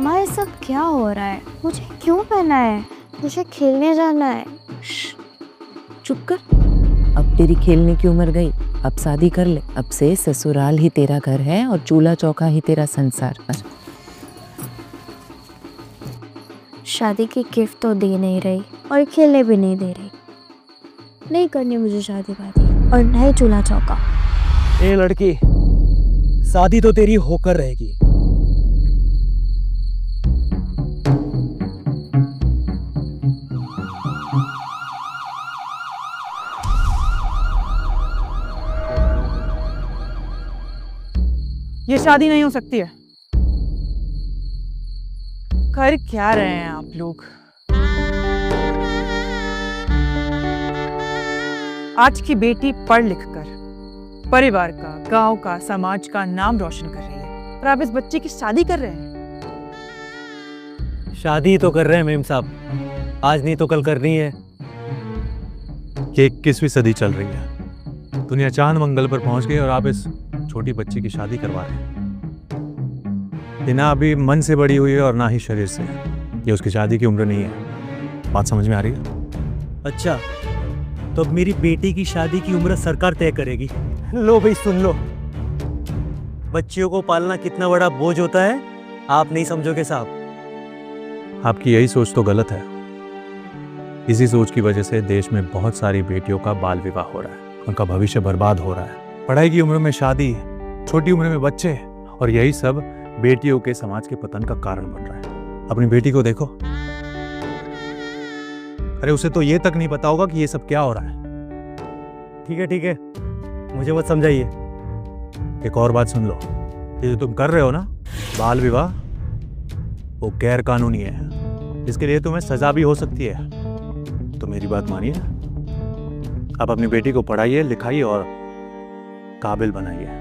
माँ ये सब क्या हो रहा है? मुझे क्यों पहना है? मुझे खेलने जाना है। चुप कर। अब तेरी खेलने की उम्र गई, अब शादी कर ले। अब से ससुराल ही तेरा घर है और चूल्हा चौका ही तेरा संसार। शादी की गिफ्ट तो दे नहीं रही और खेलने भी नहीं दे रही। नहीं करनी मुझे शादी वादी और नहीं चूल्हा चौका। ए लड़की, शादी तो तेरी होकर रहेगी। ये शादी नहीं हो सकती है। कर क्या रहे हैं आप लोग? आज की बेटी पढ़ लिख कर परिवार का, गांव का, समाज का नाम रोशन कर रही है और आप इस बच्चे की शादी कर रहे हैं। शादी तो कर रहे हैं मेम साहब, आज नहीं तो कल करनी है। ये 21वीं सदी चल रही है, दुनिया चांद मंगल पर पहुंच गई और आप इस छोटी बच्ची की शादी करवा रहे हैं। ये ना अभी मन से बड़ी हुई है और ना ही शरीर से। ये उसकी शादी की उम्र नहीं है। बात समझ में आ रही है? अच्छा, तो अब मेरी बेटी की शादी की उम्र सरकार तय करेगी। लो भाई सुन लो, बच्चियों को पालना कितना बड़ा बोझ होता है आप नहीं समझोगे साहब। आपकी यही सोच तो गलत है। इसी सोच की वजह से देश में बहुत सारी बेटियों का बाल विवाह हो रहा है, उनका भविष्य बर्बाद हो रहा है। पढ़ाई की उम्र में शादी, छोटी उम्र में बच्चे, और यही सब बेटियों के समाज के पतन का कारण बन रहा है। अपनी बेटी को देखो, अरे उसे तो ये तक नहीं पता होगा कि ये सब क्या हो रहा है। ठीक है, मुझे मत समझाइए। एक और बात सुन लो, ये जो तुम कर रहे हो ना बाल विवाह, वो गैर कानूनी है, इसके लिए तुम्हें सजा भी हो सकती है। तो मेरी बात मानिए, आप अपनी बेटी को पढ़ाइए, लिखाइए और काबिल बनाइए।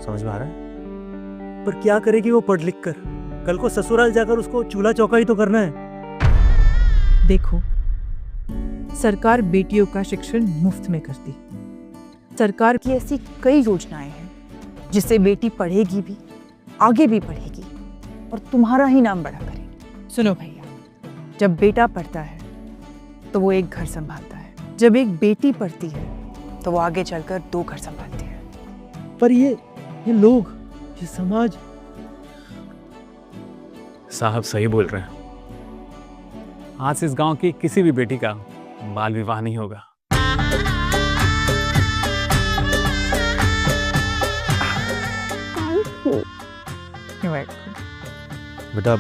समझ में आ रहा है? पर क्या करेगी वो पढ़ लिख कर? कल को ससुराल जाकर उसको चूल्हा चौका ही तो करना है। देखो, सरकार बेटियों का शिक्षण मुफ्त में करती। सरकार की ऐसी कई योजनाएं हैं जिससे बेटी पढ़ेगी भी, आगे भी पढ़ेगी और तुम्हारा ही नाम बड़ा करेगी। सुनो भैया, जब बेटा पढ़ता है तो वो एक घर संभालता है, जब एक बेटी पढ़ती है तो वो आगे चलकर 2 घर संभालती है। पर ये लोग, ये समाज। साहब सही बोल रहे हैं। आज से इस गांव की किसी भी बेटी का बाल विवाह नहीं होगा। बेटा,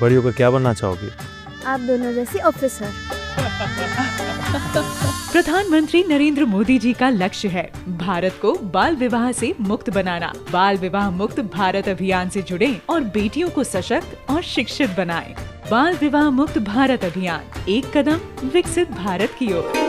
बड़ी होकर क्या बनना चाहोगी? आप दोनों जैसी ऑफिसर। प्रधानमंत्री नरेंद्र मोदी जी का लक्ष्य है भारत को बाल विवाह से मुक्त बनाना। बाल विवाह मुक्त भारत अभियान से जुड़ें और बेटियों को सशक्त और शिक्षित बनाएं। बाल विवाह मुक्त भारत अभियान, एक कदम विकसित भारत की ओर।